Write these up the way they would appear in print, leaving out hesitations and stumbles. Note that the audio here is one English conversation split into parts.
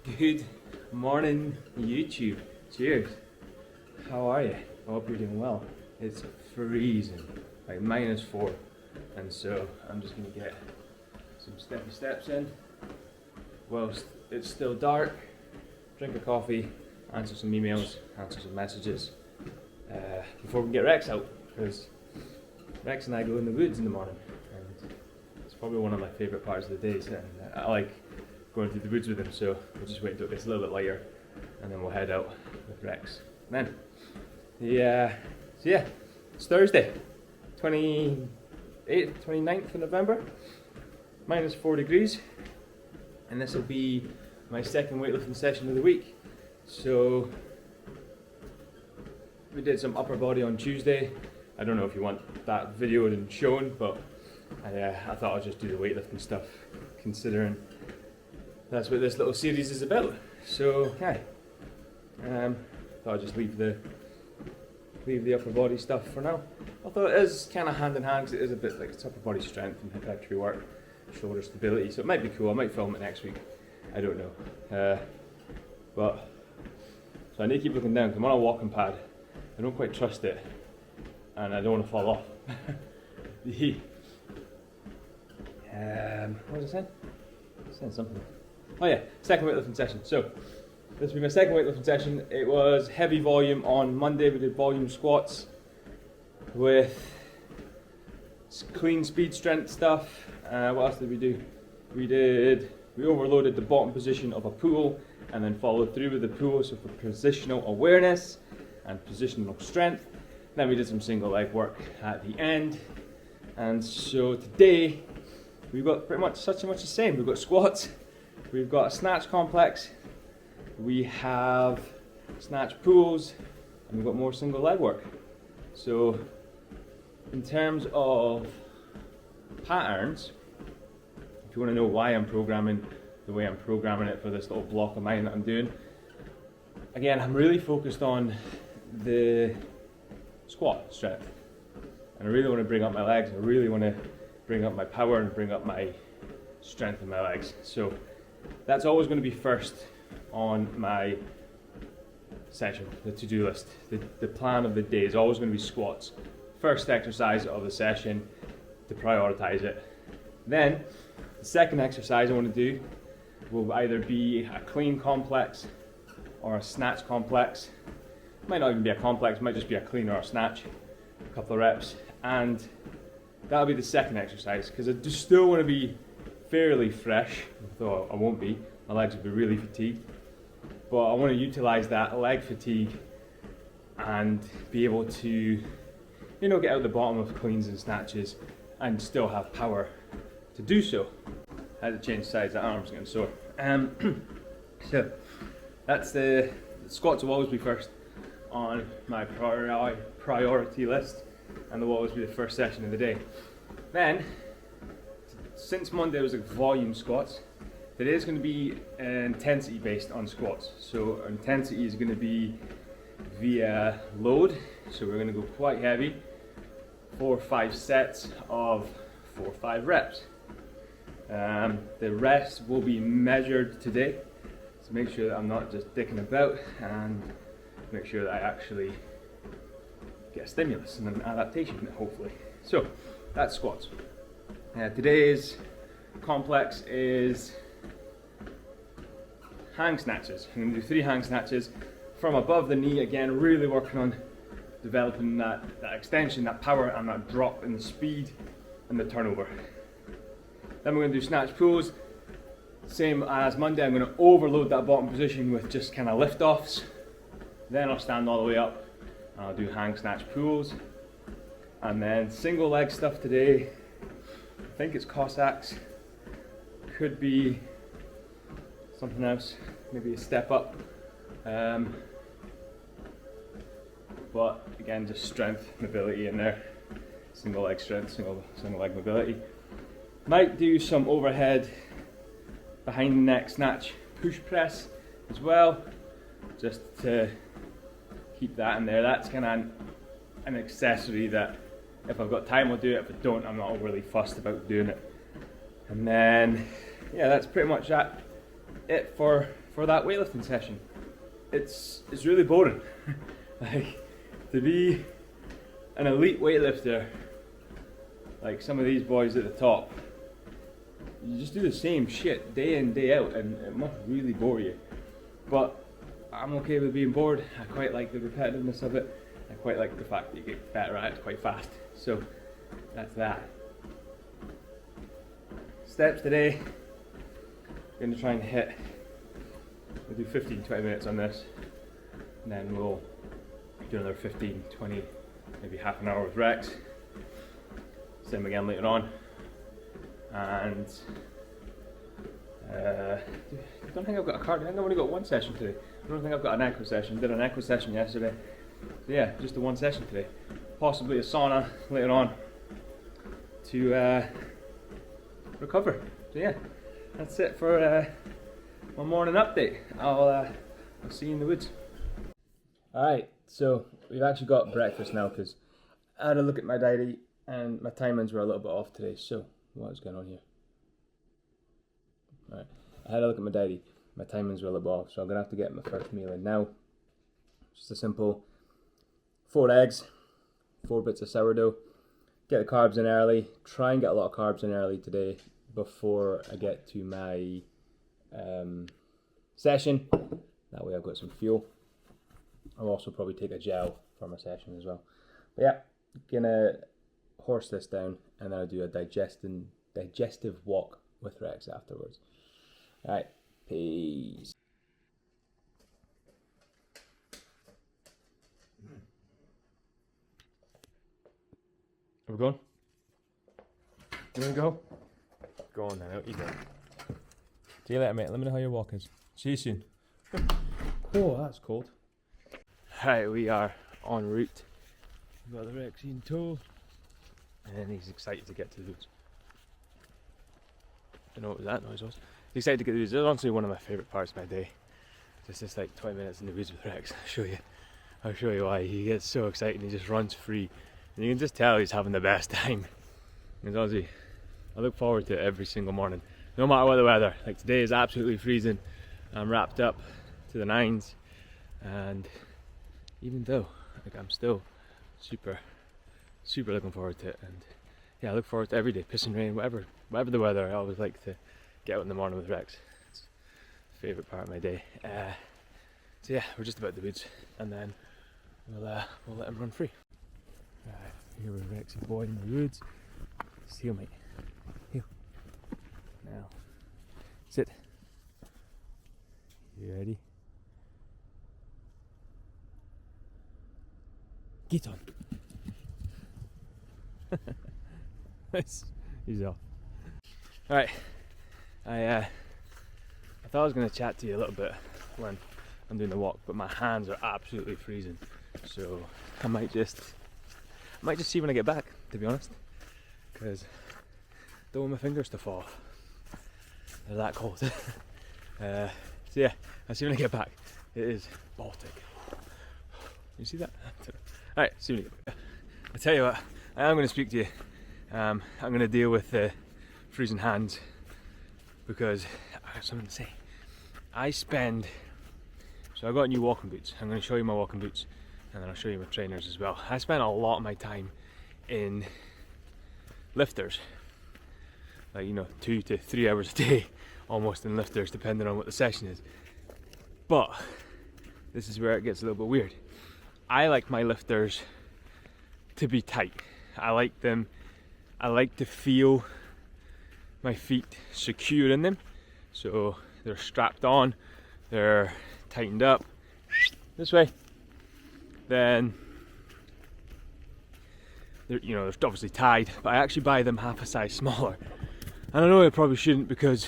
Good morning, YouTube. Cheers. How are you? I hope you're doing well. It's freezing, like -4, and so I'm just going to get some steppy steps in whilst it's still dark, drink a coffee, answer some emails, answer some messages before we get Rex out, because Rex and I go in the woods in the morning, and it's probably one of my favourite parts of the day, and I like going through the woods with him, so we'll just wait until it gets a little bit lighter and then we'll head out with Rex. And then, it's Thursday, 29th of November, -4 degrees, and this will be my second weightlifting session of the week. So, we did some upper body on Tuesday. I don't know if you want that videoed and shown, but I thought I'd just do the weightlifting stuff, considering that's what this little series is about. So yeah, thought I'd just leave the upper body stuff for now. Although it is kind of hand in hand, because it is a bit like it's upper body strength and hypertrophy work, shoulder stability. So it might be cool. I might film it next week. I don't know. But so I need to keep looking down because I'm on a walking pad. I don't quite trust it, and I don't want to fall off. What was I saying? I was saying something. Oh yeah, second weightlifting session. So this will be my second weightlifting session. It was heavy volume on Monday. We did volume squats with clean speed strength stuff. What else did we do? We overloaded the bottom position of a pull and then followed through with the pull, so for positional awareness and positional strength. Then we did some single leg work at the end. And so today we've got pretty much such and much the same. We've got squats, we've got a snatch complex, we have snatch pulls, and we've got more single leg work. So in terms of patterns, if you want to know why I'm programming the way I'm programming it for this little block of mine that I'm doing, again, I'm really focused on the squat strength. And I really want to bring up my legs, I really want to bring up my power and bring up my strength in my legs. So that's always going to be first on my session, the to-do list. The plan of the day is always going to be squats. First exercise of the session to prioritize it. Then the second exercise I want to do will either be a clean complex or a snatch complex. It might not even be a complex, it might just be a clean or a snatch, a couple of reps, and that'll be the second exercise, because I just still want to be fairly fresh, although I won't be. My legs will be really fatigued. But I want to utilize that leg fatigue and be able to, get out the bottom of cleans and snatches and still have power to do so. I had to change sides, that arm's getting sore. So that's the squats will always be first on my priority list, and they'll always be the first session of the day. Then, since Monday was like volume squats, today is going to be intensity based on squats. So our intensity is going to be via load. So we're going to go quite heavy, 4 or 5 sets of 4 or 5 reps. The rest will be measured today, so make sure that I'm not just dicking about, and make sure that I actually get a stimulus and an adaptation, hopefully. So that's squats. Today's complex is hang snatches. I'm going to do 3 hang snatches from above the knee, again really working on developing that extension, that power, and that drop in the speed and the turnover. Then we're going to do snatch pulls. Same as Monday, I'm going to overload that bottom position with just kind of lift offs. Then I'll stand all the way up and I'll do hang snatch pulls. And then single leg stuff today, I think it's Cossacks, could be something else, maybe a step up. But again, just strength, mobility in there. Single leg strength, single leg mobility. Might do some overhead behind the neck snatch push press as well, just to keep that in there. That's kind of an accessory that if I've got time I'll do it, if I don't I'm not overly fussed about doing it. And then yeah, that's pretty much it for for that weightlifting session. It's really boring. Like, to be an elite weightlifter, like some of these boys at the top, you just do the same shit day in, day out, and it must really bore you. But I'm okay with being bored. I quite like the repetitiveness of it. I quite like the fact that you get better at it quite fast. So that's that. Steps today, I'm going to try and hit, we'll do 15-20 minutes on this, and then we'll do another 15-20, maybe half an hour with Rex. Same again later on. And I don't think I've got a cardio. I think I've only got one session today. I don't think I've got an echo session. Did an echo session yesterday. So yeah, just the one session today. Possibly a sauna later on to recover. So yeah, that's it for my morning update. I'll see you in the woods. Alright, so we've actually got breakfast now because I had a look at my diary and my timings were a little bit off today. So what is going on here? Alright, I had a look at my diary. My timings were a little bit off, so I'm going to have to get my first meal in now. Just a simple 4 eggs, 4 bits of sourdough. Get the carbs in early. Try and get a lot of carbs in early today before I get to my session. That way I've got some fuel. I'll also probably take a gel for my session as well. But yeah, gonna horse this down and then I'll do a digestive walk with Rex afterwards. Alright, peace. Are we going? You wanna go? Go on then, out you go. See you later, mate. Let me know how your walk is. See you soon. Oh, that's cold. Right, we are en route. We've got the Rex in tow. And he's excited to get to the woods. Don't know what that noise was. He's excited to get to the woods. It's honestly one of my favourite parts of my day. Just like 20 minutes in the woods with Rex. I'll show you why. He gets so excited and he just runs free. And you can just tell he's having the best time. And honestly, I look forward to it every single morning. No matter what the weather. Like today is absolutely freezing. I'm wrapped up to the nines. And even though, like, I'm still super looking forward to it. And yeah, I look forward to every day, pissing rain, whatever the weather. I always like to get out in the morning with Rex. It's my favourite part of my day. So yeah, we're just about the woods, and then we'll let him run free. Here with Rexy boy in the woods. Heel, mate. Heel. Now, sit. You ready? Get on. Nice. He's off. Alright. I thought I was going to chat to you a little bit when I'm doing the walk, but my hands are absolutely freezing. So I might just see when I get back, to be honest. Because I don't want my fingers to fall off. They're that cold. So yeah, I'll see when I get back. It is Baltic. You see that? Alright, see when I get back. I tell you what, I am going to speak to you. I'm going to deal with the freezing hands because I got something to say. So I got new walking boots. I'm going to show you my walking boots and then I'll show you my trainers as well. I spend a lot of my time in lifters, like 2 to 3 hours a day almost in lifters depending on what the session is. But this is where it gets a little bit weird. I like my lifters to be tight. I like to feel my feet secure in them. So they're strapped on, they're tightened up this way. Then they're obviously tied, but I actually buy them half a size smaller. And I know I probably shouldn't because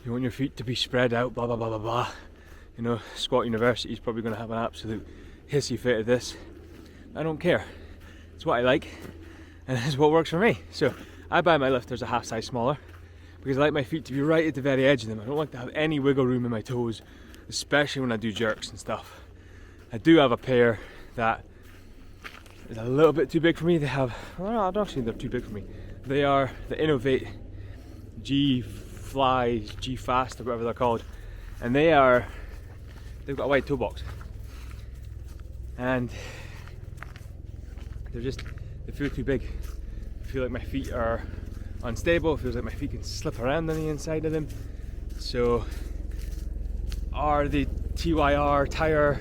you want your feet to be spread out, blah blah blah blah blah. Squat University is probably going to have an absolute hissy fit of this. I don't care. It's what I like, and it's what works for me. So I buy my lifters a half size smaller because I like my feet to be right at the very edge of them. I don't like to have any wiggle room in my toes, especially when I do jerks and stuff. I do have a pair that is a little bit too big for me. I don't actually think they're too big for me. They are the Innovate G Fly, G Fast, or whatever they're called. and they've got a wide toe box, and they feel too big. I feel like my feet are unstable. It feels like my feet can slip around on the inside of them. So are the TYR tire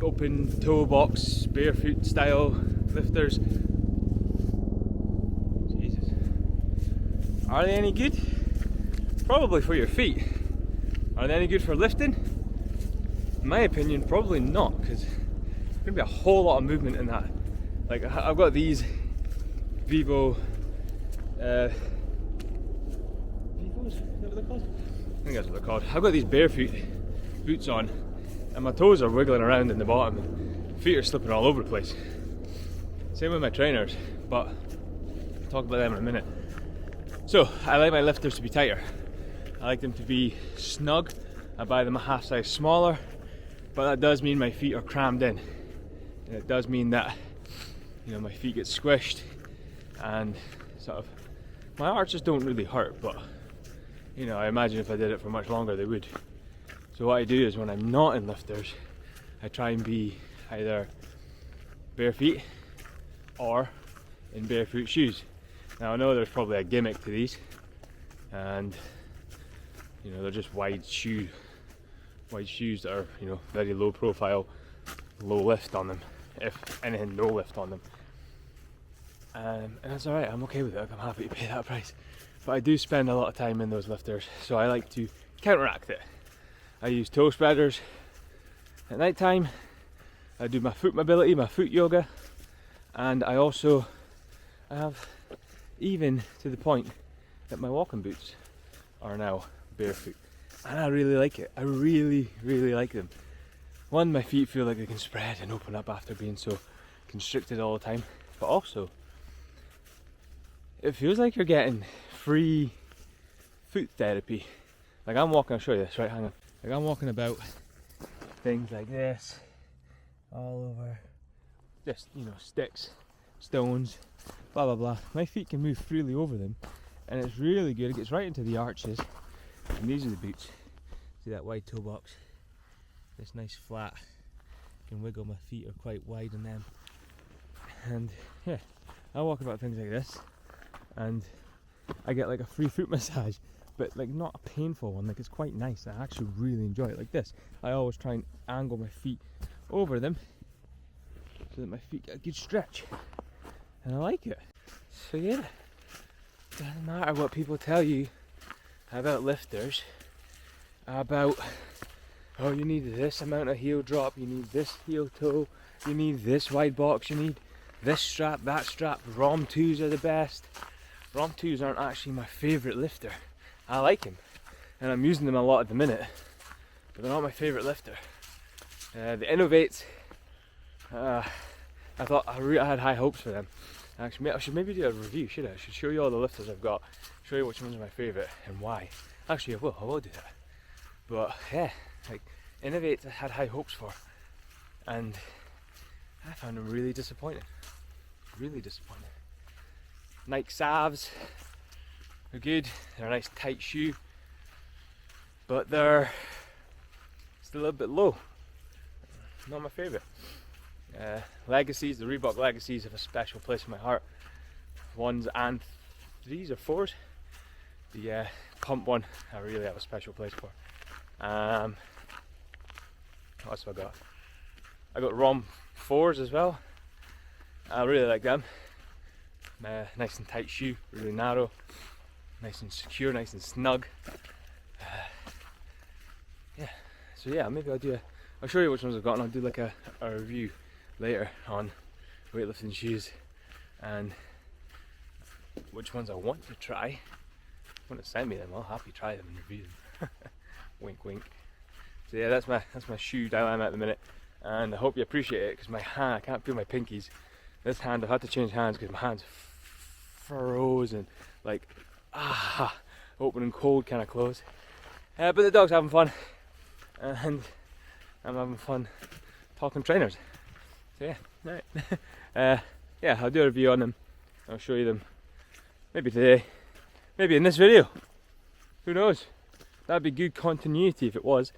open toe box barefoot style lifters, Jesus, are they any good? Probably for your feet. Are they any good for lifting? In my opinion, probably not, because there's going to be a whole lot of movement in that. Like, I've got these Vivos, is that what they're called? I think that's what they're called. I've got these barefoot boots on, and my toes are wiggling around in the bottom, and feet are slipping all over the place. Same with my trainers, but I'll talk about them in a minute. So, I like my lifters to be tighter. I like them to be snug. I buy them a half size smaller, but that does mean my feet are crammed in. And it does mean that, you know, my feet get squished, and sort of, my arches don't really hurt, but, you know, I imagine if I did it for much longer they would. So what I do is when I'm not in lifters, I try and be either bare feet or in barefoot shoes. Now I know there's probably a gimmick to these, and you know, they're just wide shoes that are, you know, very low profile, low lift on them, if anything, no lift on them. And that's alright, I'm okay with it, I'm happy to pay that price. But I do spend a lot of time in those lifters, so I like to counteract it. I use toe spreaders at night time, I do my foot mobility, my foot yoga, and I have, even to the point that my walking boots are now barefoot. And I really like it, I really, really like them. One, my feet feel like they can spread and open up after being so constricted all the time, but also, it feels like you're getting free foot therapy. Like I'm walking, I'll show you this, right, hang on. Like I'm walking about things like this, all over, just, you know, sticks, stones, blah blah blah. My feet can move freely over them, and it's really good. It gets right into the arches, and these are the boots. See that wide toe box? This nice flat, can wiggle, my feet are quite wide in them. And yeah, I walk about things like this, and I get like a free foot massage, but like not a painful one. Like it's quite nice. I actually really enjoy it. Like this, I always try and angle my feet over them so that my feet get a good stretch, and I like it. So yeah, doesn't matter what people tell you about lifters, about, oh, you need this amount of heel drop, you need this heel toe, you need this wide box, you need this strap, that strap. ROM 2s are the best. ROM 2s aren't actually my favourite lifter. I like them, and I'm using them a lot at the minute, but they're not my favourite lifter. The Innovates, I thought I had high hopes for them. Actually, I should maybe do a review, should I? I should show you all the lifters I've got, show you which ones are my favourite and why. Actually, I will do that. But yeah, like Innovates I had high hopes for, and I found them really disappointing. Really disappointing. Nike Savs are good, they're a nice tight shoe, but they're still a little bit low. Not my favourite. Legacies, the Reebok Legacies have a special place in my heart. 1s and 3s or 4s. The pump one I really have a special place for. What else have I got? I got ROM 4s as well. I really like them. Nice and tight shoe, really narrow, nice and secure, nice and snug. Yeah, so yeah, maybe I'll show you which ones I've got, and I'll do like a review later on weightlifting shoes and which ones I want to try. If you want to send me them, I'll happily try them and review them. Wink wink. So yeah, that's my shoe dilemma at the minute, and I hope you appreciate it, because my hand, I can't feel my pinkies. This hand, I've had to change hands because my hand's frozen, like open and cold kind of close. But the dog's having fun, and I'm having fun talking trainers. So yeah, right. Yeah, I'll do a review on them. I'll show you them maybe today, maybe in this video. Who knows? That'd be good continuity if it was,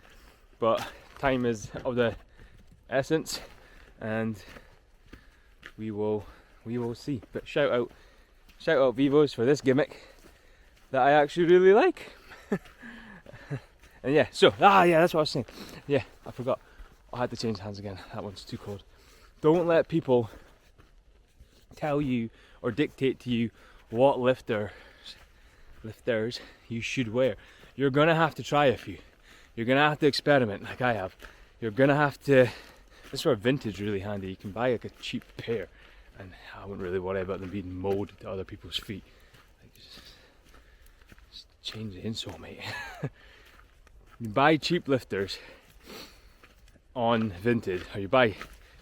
but time is of the essence, and we will see. But shout out Vivos for this gimmick that I actually really like. And yeah, so that's what I was saying. Yeah, I forgot. I had to change hands again. That one's too cold. Don't let people tell you or dictate to you what lifters you should wear. You're gonna have to try a few. You're gonna have to experiment like I have. You're gonna have to. This is where vintage is really handy. You can buy like a cheap pair, and I wouldn't really worry about them being molded to other people's feet. Like, just change the insole, mate. You buy cheap lifters on Vinted, or you buy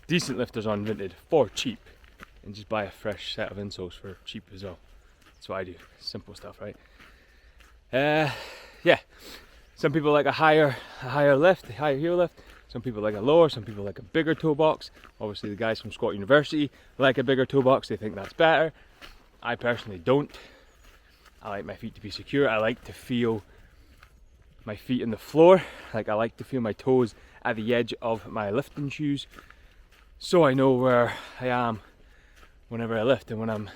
decent lifters on Vinted for cheap, and just buy a fresh set of insoles for cheap as well. That's what I do. Simple stuff, right? Yeah. Some people like a higher lift, a higher heel lift. Some people like a lower. Some people like a bigger toe box. Obviously, the guys from Squat University like a bigger toe box. They think that's better. I personally don't. I like my feet to be secure. I like to feel my feet in the floor. Like, I like to feel my toes at the edge of my lifting shoes, so I know where I am whenever I lift, and when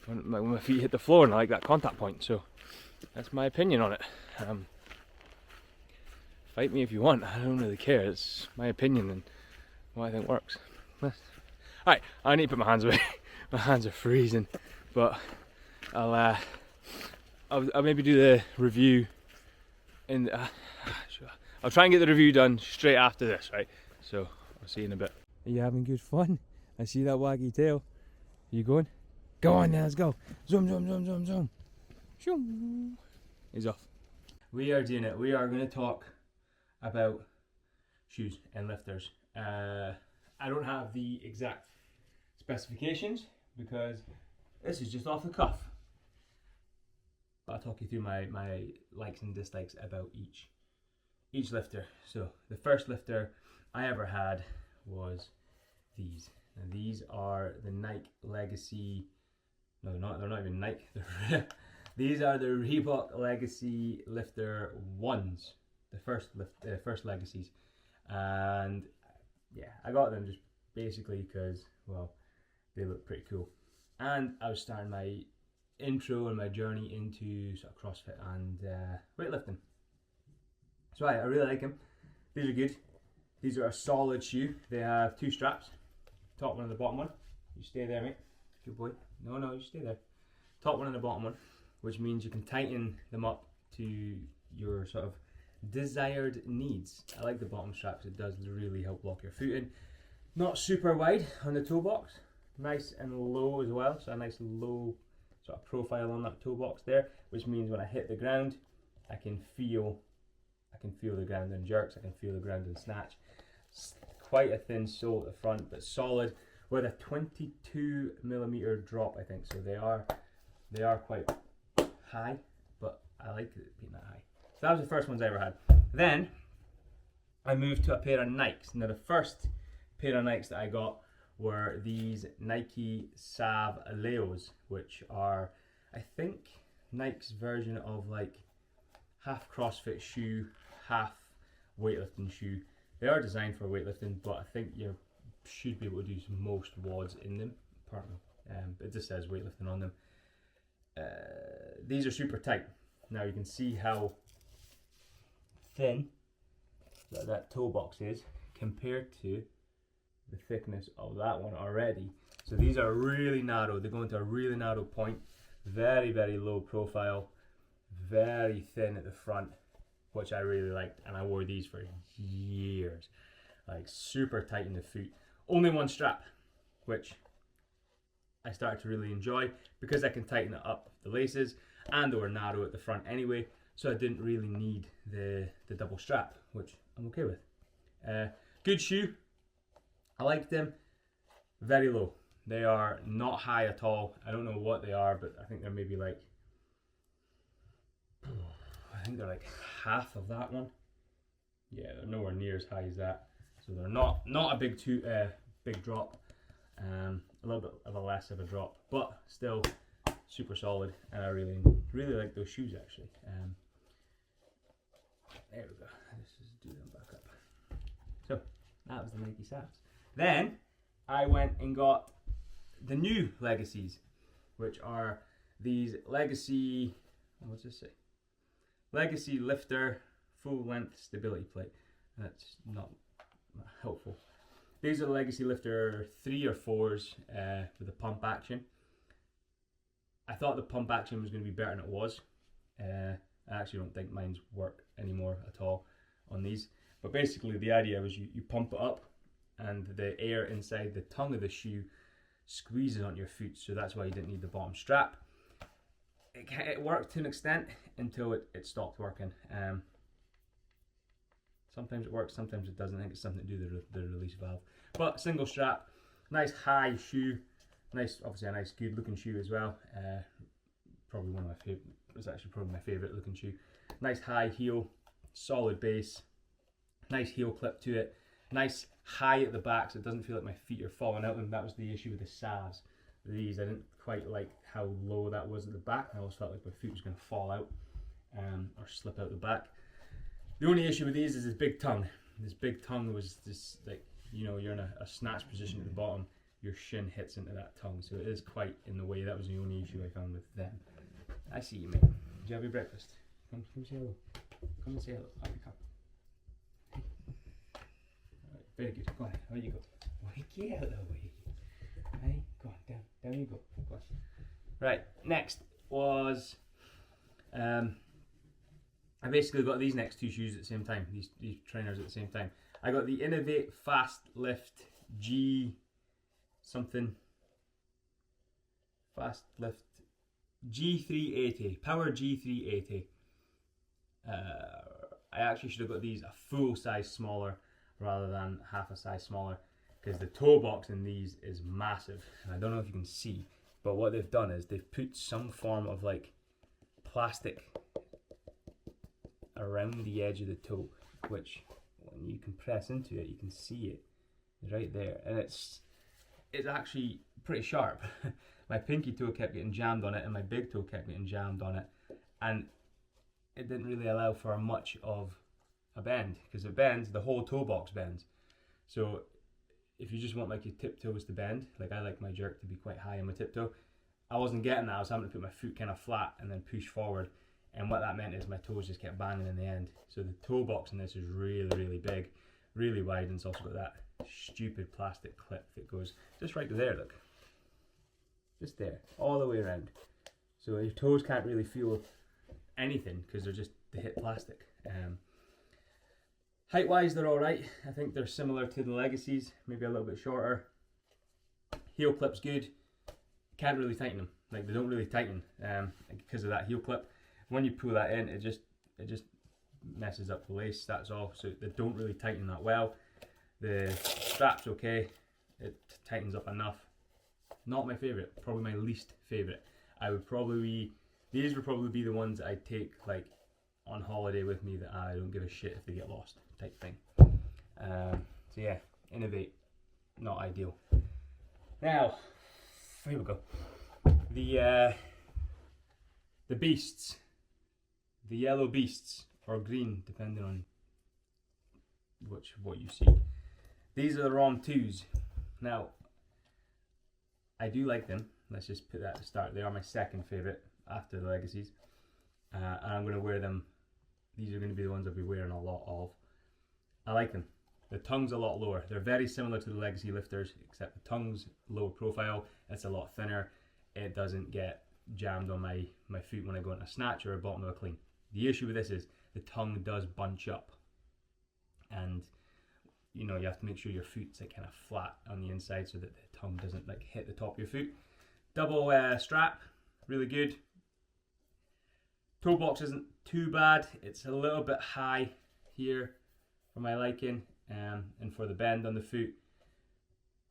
my feet hit the floor, and I like that contact point. So that's my opinion on it. Fight me if you want. I don't really care. It's my opinion and what I think works. Alright, I need to put my hands away. My hands are freezing, but I'll maybe do the review in I'll try and get the review done straight after this, right? So I'll see you in a bit. Are you having good fun? I see that waggy tail. Are you going? Go on now, let's go. Zoom, zoom, zoom, zoom, zoom. Zoom. He's off. We are doing it. We are going to talk about shoes and lifters. I don't have the exact specifications because this is just off the cuff. But I'll talk you through my likes and dislikes about each lifter. So the first lifter I ever had was these. And these are the Nike Legacy. No, they're not even Nike. These are the Reebok Legacy Lifter 1s. The first Legacies. And yeah, I got them just basically because, well, they look pretty cool. And I was starting my intro and my journey into sort of CrossFit and weightlifting. So I really like them. These are good. These are a solid shoe. They have 2 straps. Top one and the bottom one. You stay there, mate. Good boy. No, you stay there. Top one and the bottom one, which means you can tighten them up to your sort of desired needs. I like the bottom straps. It does really help lock your foot in. Not super wide on the toe box. Nice and low as well. So a nice low sort of profile on that toe box there, which means when I hit the ground, I can feel the ground in jerks. I can feel the ground in snatch. It's quite a thin sole at the front, but solid, with a 22mm drop, I think. So they are quite high, but I like it being that high. So that was the first ones I ever had. Then I moved to a pair of Nikes. Now the first pair of Nikes that I got were these Nike Sav Leos, which are, I think, Nike's version of like half CrossFit shoe, half weightlifting shoe. They are designed for weightlifting, but I think you should be able to do most WODs in them. Pardon me. It just says weightlifting on them. These are super tight. Now you can see how thin that toe box is compared to the thickness of that one already. So these are really narrow. They go into a really narrow point. Very, very low profile. Very thin at the front, which I really liked, and I wore these for years. Like super tight in the foot. Only one strap, which I started to really enjoy because I can tighten it up the laces, and they were narrow at the front anyway, so I didn't really need the double strap, which I'm okay with. Good shoe. I liked them. Very low. They are not high at all. I don't know what they are, but I think they're maybe like, I think they're like half of that one. Yeah, they're nowhere near as high as that. So they're not a big drop. A little bit of a less of a drop, but still super solid, and I really like those shoes actually. There we go. Let's just do them back up. So that was the Nike Sabs. Then I went and got the new Legacies, which are these Legacy, what's this say? Legacy Lifter full length stability plate. That's not helpful. These are the Legacy Lifter 3 or 4s with a pump action. I thought the pump action was going to be better than it was. I actually don't think mine's work anymore at all on these. But basically the idea was you pump it up and the air inside the tongue of the shoe squeezes on your foot, so that's why you didn't need the bottom strap. It worked to an extent until it stopped working. Sometimes it works, sometimes it doesn't. I think it's something to do with the release valve. But single strap, nice high shoe, nice, obviously a nice good looking shoe as well. Probably one of my favorite. It's actually probably my favorite looking shoe. Nice high heel, solid base, nice heel clip to it, nice high at the back so it doesn't feel like my feet are falling out. And that was the issue with the Sabs. These, I didn't quite like how low that was at the back. I always felt like my foot was going to fall out or slip out the back. The only issue with these is this big tongue. This big tongue was this, like, you know, you're in a snatch position at the bottom, your shin hits into that tongue, so it is quite in the way. That was the only issue I found with them. I see you, mate. Did you have your breakfast? Come say hello. Come and say hello. Up you come. Alright, very good. Go on, out you go. Get out of the way. Hey, go on, down you go. Go on. Right, next was I basically got these next two shoes at the same time, these trainers at the same time. I got the Innovate Fast Lift G something, Fast Lift G380, Power G380. I actually should have got these a full size smaller rather than half a size smaller, because the toe box in these is massive. And I don't know if you can see, but what they've done is they've put some form of like plastic around the edge of the toe, which when you can press into it, you can see it right there, and it's actually pretty sharp. My pinky toe kept getting jammed on it, and my big toe kept getting jammed on it, and it didn't really allow for much of a bend, because it bends, the whole toe box bends. So if you just want like your tip toes to bend, like I like my jerk to be quite high on my tip toe, I wasn't getting that. I was having to put my foot kind of flat and then push forward. And what that meant is my toes just kept banging in the end. So the toe box in this is really, really big, really wide, and it's also got that stupid plastic clip that goes just right to there, look. Just there, all the way around. So your toes can't really feel anything because they hit plastic. Height-wise, they're alright. I think they're similar to the Legacies, maybe a little bit shorter. Heel clip's good. Can't really tighten them. Like, they don't really tighten because of that heel clip. When you pull that in, it just messes up the lace, that's all. So they don't really tighten that well. The strap's okay, it tightens up enough. Not my favourite, probably my least favourite. These would probably be the ones that I'd take like on holiday with me, that I don't give a shit if they get lost type thing. So yeah, Innovate, not ideal. Now, here we go. The Beasts. The yellow Beasts, or green, depending on what you see. These are the ROM 2s. Now, I do like them. Let's just put that at the start. They are my second favourite after the Legacies. And I'm going to wear them. These are going to be the ones I'll be wearing a lot of. I like them. The tongue's a lot lower. They're very similar to the Legacy lifters, except the tongue's lower profile. It's a lot thinner. It doesn't get jammed on my foot when I go into a snatch or a bottom of a clean. The issue with this is the tongue does bunch up, and you know, you have to make sure your foot's like kind of flat on the inside so that the tongue doesn't like hit the top of your foot. Double strap, really good. Toe box isn't too bad. It's a little bit high here for my liking, and for the bend on the foot.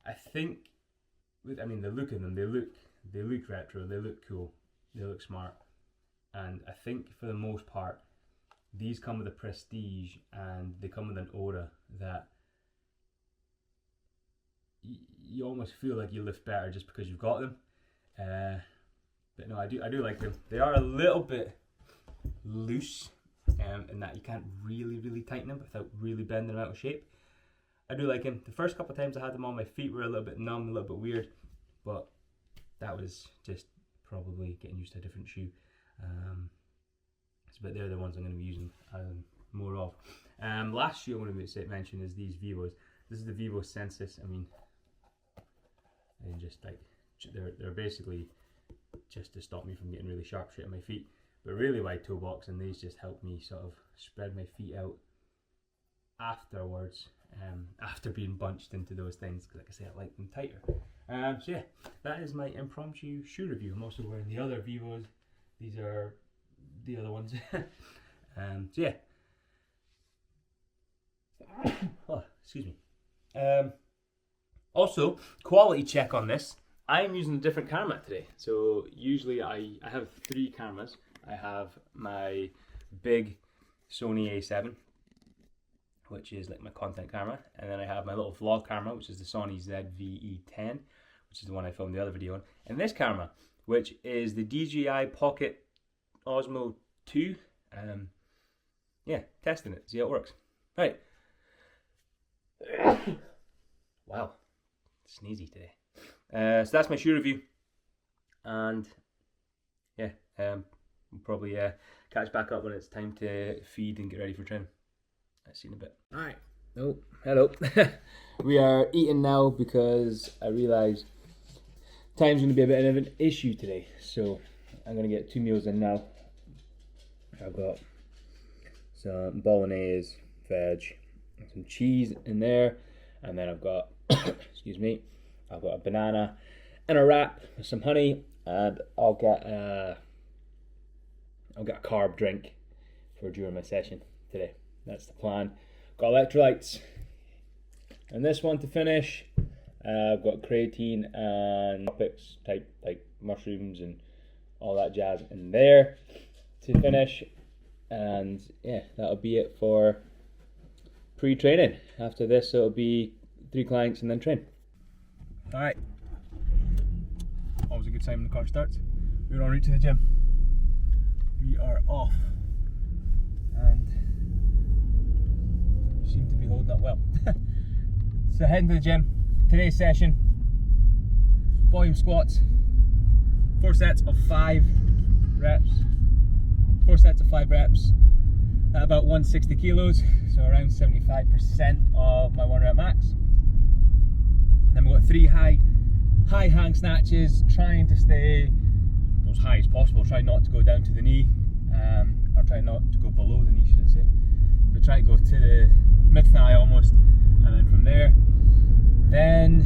I think, I mean, the look of them, they look retro, they look cool, they look smart. And I think for the most part, these come with a prestige, and they come with an aura that you almost feel like you lift better just because you've got them. But no, I do like them. They are a little bit loose, in that you can't really tighten them without really bending them out of shape. I do like them. The first couple of times I had them on, my feet were a little bit numb, a little bit weird, but that was just probably getting used to a different shoe. But they're the ones I'm going to be using more of. Last shoe I'm going to mention is these Vivos. This is the Vivo Sensus. I mean, and just like they're basically just to stop me from getting really sharp shit on my feet, but really wide toe box, and these just help me sort of spread my feet out afterwards, after being bunched into those things, because like I say, I like them tighter. So yeah, that is my impromptu shoe review. I'm also wearing the other Vivos. These are the other ones. So yeah. Oh, excuse me. Also, quality check on this. I'm using a different camera today. So usually I have 3 cameras. I have my big Sony A7, which is like my content camera, and then I have my little vlog camera, which is the Sony ZV-E10, which is the one I filmed the other video on, and this camera, which is the DJI Pocket Osmo 2. Yeah, testing it, see how it works. Right. Wow, sneezy today. So that's my shoe review, and yeah, we'll probably catch back up when it's time to feed and get ready for training. I'll see you in a bit. Alright, oh, hello. We are eating now because I realised time's going to be a bit of an issue today, so I'm going to get 2 meals in now. I've got some bolognese, veg, some cheese in there, and then I've got excuse me, I've got a banana and a wrap with some honey, and I'll get a carb drink for during my session today. That's the plan. Got electrolytes, and this one to finish, I've got creatine and topics type like mushrooms and all that jazz in there to finish. And yeah, that'll be it for pre-training. After this, it'll be 3 clients and then train. Alright, always a good time when the car starts. We're en route to the gym. We are off, and you seem to be holding up well. So heading to the gym. Today's session, volume squats, 4 sets of 5 reps. 4 sets of 5 reps at about 160 kilos, so around 75% of my 1 rep max. Then we've got 3 high hang snatches, trying to stay as high as possible, try not to go down to the knee, or try not to go below the knee, should I say. But try to go to the mid thigh almost, and then from there. Then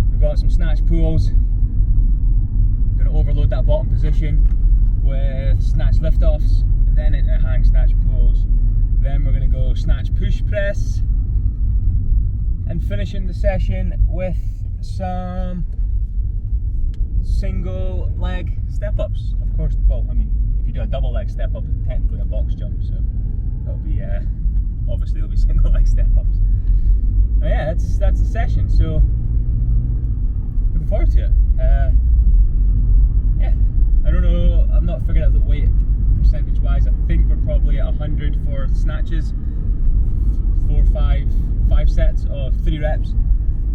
we've got some snatch pulls. I'm going to overload that bottom position with snatch lift-offs, then into hang snatch pulls. Then we're going to go snatch push press, and finishing the session with some single leg step-ups. Of course, well, I mean, if you do a double leg step-up, it's technically a box jump, so that'll be obviously it'll be single leg step-ups. Yeah, that's the session. So looking forward to it. Yeah, I don't know. I'm not figuring out the weight percentage wise. I think we're probably at 100 for snatches. 5 sets of 3 reps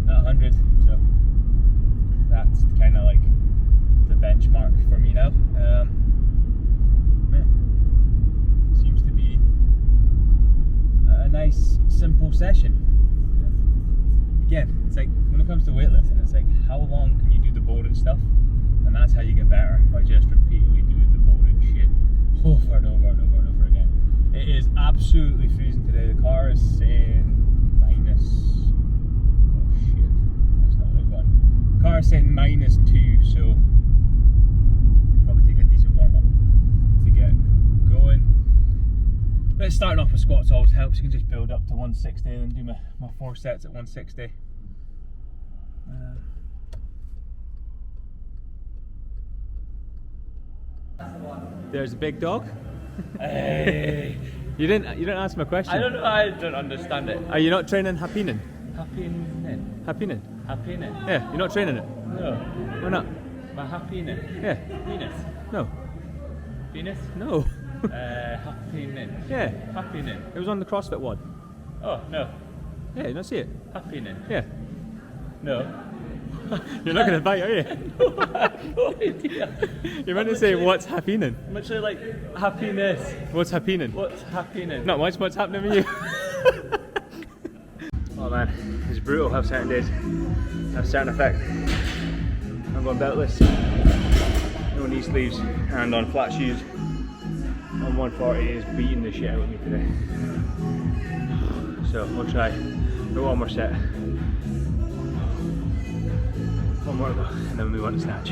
at 100. So that's kind of like the benchmark for me now. Yeah, seems to be a nice, simple session. Again, it's like when it comes to weightlifting, it's like how long can you do the boring stuff, and that's how you get better, by just repeatedly doing the boring shit over and over and over and over again. It is absolutely freezing today. The car is saying minus, oh shit, that's not what I got. The car is saying -2, so probably take a decent warm up to get going. But starting off with squats always helps. You can just build up to 160 and do my 4 sets at 160. There's a big dog. Hey. You didn't ask my question. I don't understand it. Are you not training Hapinen? Hapinen. Hapinen? Hapinen. Yeah, you're not training it? No. Why not? My happiness. Yeah. Penis. No. Penis? No. Happiness. Yeah. Happiness. It was on the CrossFit one. Oh, no. Yeah, you don't see it? Happiness. Yeah. No. You're not going to bite, are you? No idea. You're meant to say, what's happening? I'm actually like, happiness. What's happening? What's happiness? Not much, what's happening with you? Oh man, it's brutal how certain days have certain effect. I'm going beltless, no knee sleeves, and on flat shoes. On 140 is beating the shit out of me today. So we'll try one more set. One more to go, and then we move on to snatch.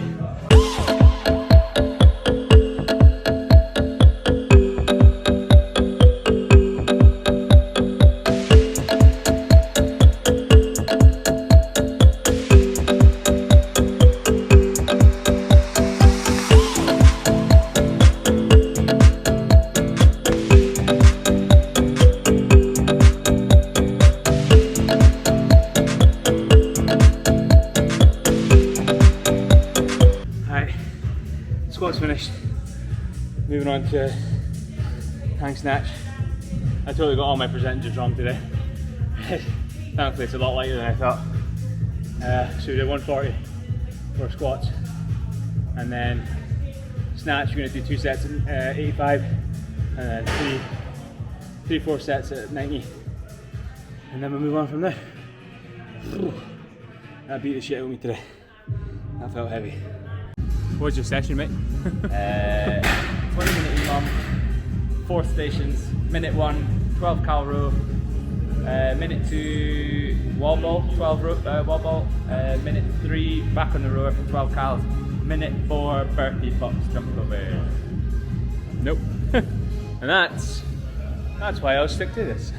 Squat's finished. Moving on to hang snatch. I totally got all my percentages wrong today. Thankfully it's a lot lighter than I thought. So we did 140 for squats, and then snatch we're going to do 2 sets at 85, and then 3-4 sets at 90, and then we'll move on from there. That beat the shit out of me today. That felt heavy. What was your session, mate? 20-minute EMOM, 4 stations, minute 1, 12 cal row, minute 2 wall ball, 12 wall ball, minute 3 back on the rower for 12 cals, minute 4 burpee box jump over. Nope. And that's why I'll stick to this.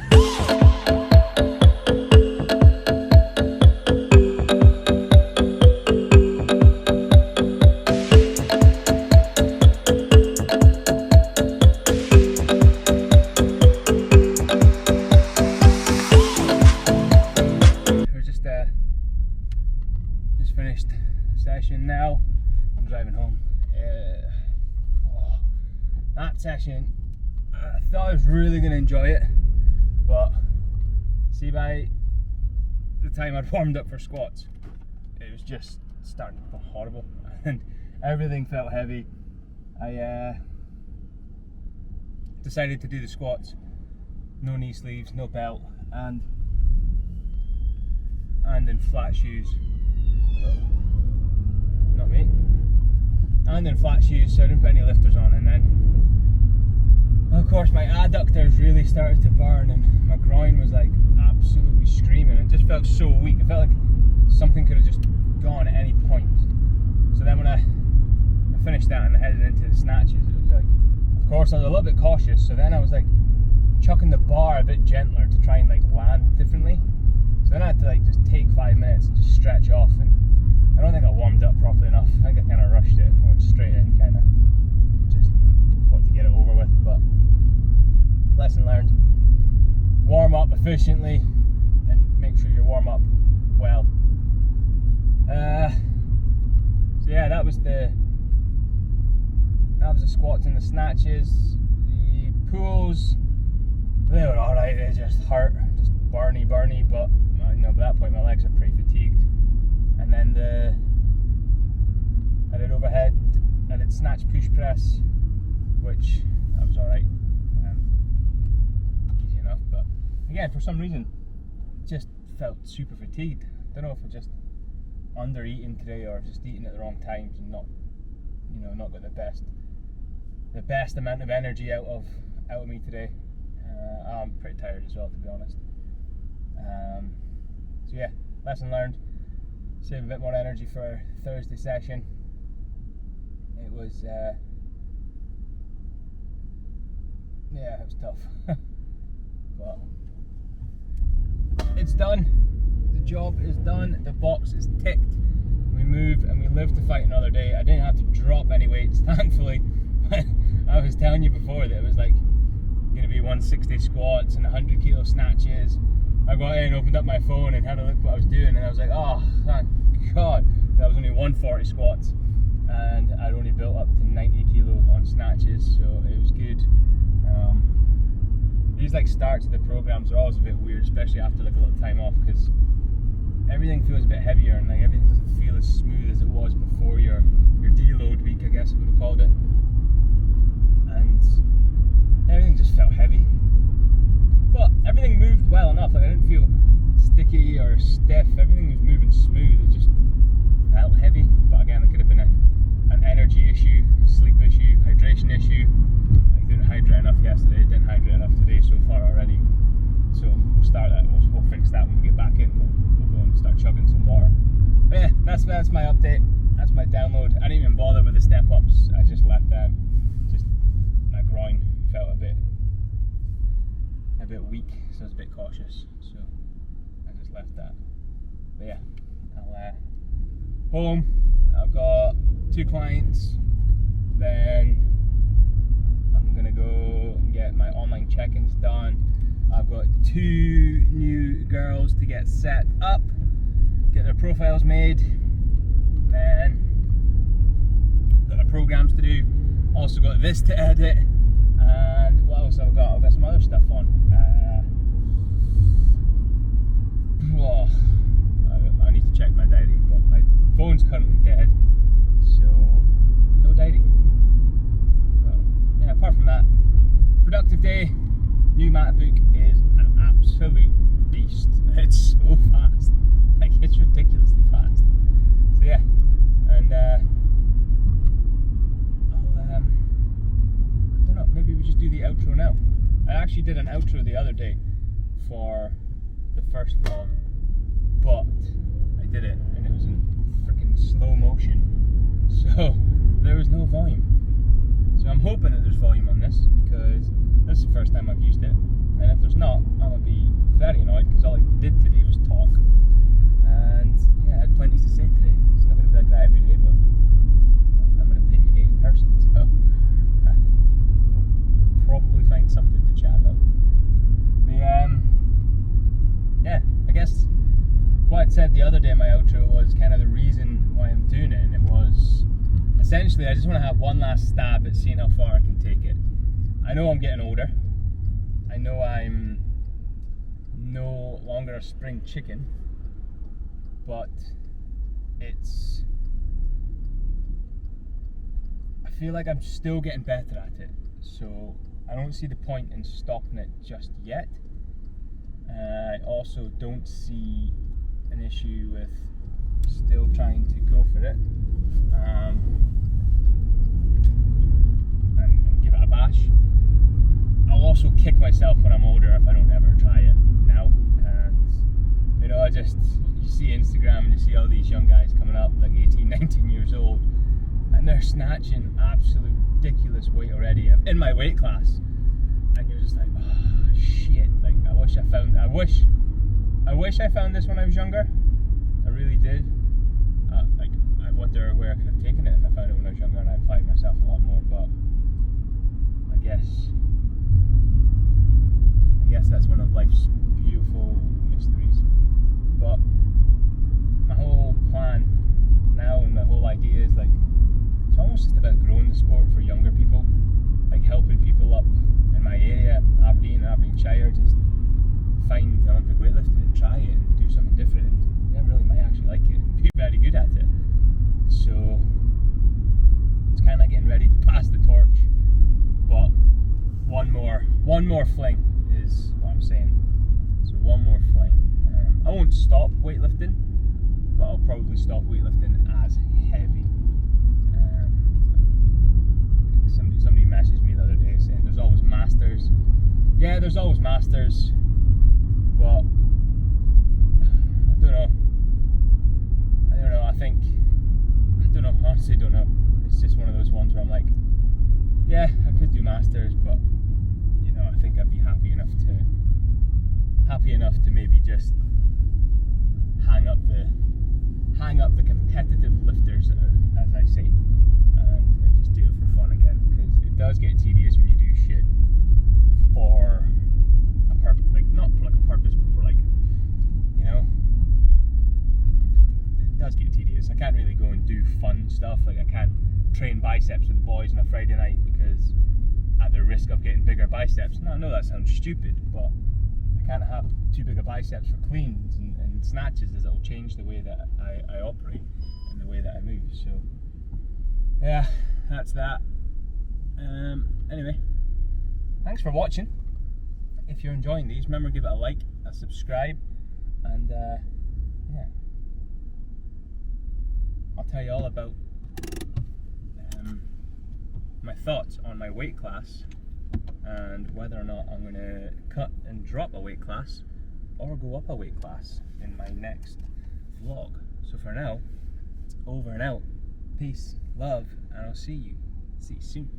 Finished session now. I'm driving home. That session, I thought I was really going to enjoy it, but see, by the time I'd warmed up for squats, it was just starting to feel horrible and everything felt heavy. I decided to do the squats, no knee sleeves, no belt, and in flat shoes. Not me. And in flat shoes, so I didn't put any lifters on, and then of course my adductors really started to burn and my groin was like absolutely screaming. It just felt so weak. It felt like something could have just gone at any point. So then when I finished that and I headed into the snatches, it was like, of course I was a little bit cautious, so then I was like chucking the bar a bit gentler to try and like land differently. So then I had to like just take 5 minutes and just stretch off, and I don't think I warmed up properly enough. I think I kind of rushed it. I went straight in, kind of just wanted to get it over with. But lesson learned: warm up efficiently and make sure you warm up well. So yeah, that was the squats and the snatches. The pulls, they were all right. They just hurt, just burny, but you know, by that point my legs are pretty fatigued. And then I did overhead, I did snatch push press, which that was alright, easy enough, but again, for some reason, just felt super fatigued. Don't know if I just under eating today or just eating at the wrong times and not got the best amount of energy out of me today. I'm pretty tired as well, to be honest. So yeah, lesson learned. Save a bit more energy for Thursday session. It was yeah, it was tough. But it's done. The job is done. The box is ticked. We move and we live to fight another day. I didn't have to drop any weights, thankfully. I was telling you before that it was like going to be 160 squats and 100 kilo snatches. I got in, opened up my phone and had a look what I was doing, and I was like, oh, thank God, that was only 140 squats and I'd only built up to 90 kilo on snatches, so it was good. These like starts of the programs are always a bit weird, especially after like a little time off, because everything feels a bit heavier and like everything doesn't feel as smooth as it was before your deload week, I guess we would have called it. And everything just felt heavy, but everything moved well enough. Like I didn't feel sticky or stiff. Everything was moving smooth. It just felt heavy, but again, it could have been an energy issue, a sleep issue, hydration issue. I didn't hydrate enough yesterday, didn't hydrate enough today so far already. So we'll start that. We'll fix that when we get back in. We'll go and start chugging some water. But yeah, that's my update. That's my download. I didn't even bother with the step ups. I just left them. Just my groin felt a bit weak, so I was a bit cautious. So I just left that. But yeah, I'll home. I've got 2 clients. Then I'm gonna go and get my online check-ins done. I've got 2 new girls to get set up, get their profiles made, then got their programs to do. Also got this to edit, and what else have I got? I've got some other stuff on. I need to check my diary, but my phone's currently dead, so no diary. But yeah, apart from that, productive day. New MacBook is an absolute beast. It's so fast, like it's ridiculously fast. So yeah, and I don't know, maybe we just do the outro now. I actually did an outro the other day for the first vlog, but I did it and it was in freaking slow motion, so there was no volume. So I'm hoping that there's volume on this, because this is the first time I've used it, and if there's not, I'm going to be very annoyed, because all I did today was talk, and yeah, I had plenty to say today. It's not going to be like that every day, but I'm an opinionated person, so we'll probably find something to chat about. Yeah, I guess what I'd said the other day in my outro was kind of the reason why I'm doing it, and it was essentially I just want to have one last stab at seeing how far I can take it. I know I'm getting older. I know I'm no longer a spring chicken, but I feel like I'm still getting better at it. So I don't see the point in stopping it just yet. I also don't see an issue with still trying to go for it and give it a bash. I'll also kick myself when I'm older if I don't ever try it now. And you know, you see Instagram and you see all these young guys coming up like 18, 19 years old, and they're snatching absolute ridiculous weight already in my weight class, and you're just like, oh shit, like I wish I found this when I was younger. I really did. Like I wonder where I could have taken it if I found it when I was younger and I applied myself a lot more, but I guess that's one of life's beautiful mysteries. But my whole plan now and the whole idea is like, it's almost just about growing the sport for younger people, like helping people up in my area, Aberdeenshire, just find Olympic weightlifting and try it and do something different, and they really might actually like it and be very good at it. So it's kind of getting ready to pass the torch, but one more fling is what I'm saying. So one more fling. I won't stop weightlifting, but I'll probably stop weightlifting as heavy. Somebody messaged me the other day saying there's always masters. Yeah, there's always masters, but I don't know. Honestly don't know. It's just one of those ones where I'm like, yeah, I could do masters, but you know, I think I'd be happy enough to maybe just hang up the competitive lifters, as I say, and just do it for fun again, because it does get tedious when you do shit for a purpose, like not for like a purpose, but for like, you know, it does get tedious. I can't really go and do fun stuff. Like I can't train biceps with the boys on a Friday night because at the risk of getting bigger biceps. Now I know that sounds stupid, but I can't have too big of biceps for cleans and snatches, as it'll change the way that I operate and the way that I move. So yeah, that's that. Anyway, thanks for watching. If you're enjoying these, remember, give it a like, a subscribe, and yeah, I'll tell you all about my thoughts on my weight class and whether or not I'm going to cut and drop a weight class or go up a weight class in my next vlog. So for now, it's over and out. Peace, love, and I'll see you soon.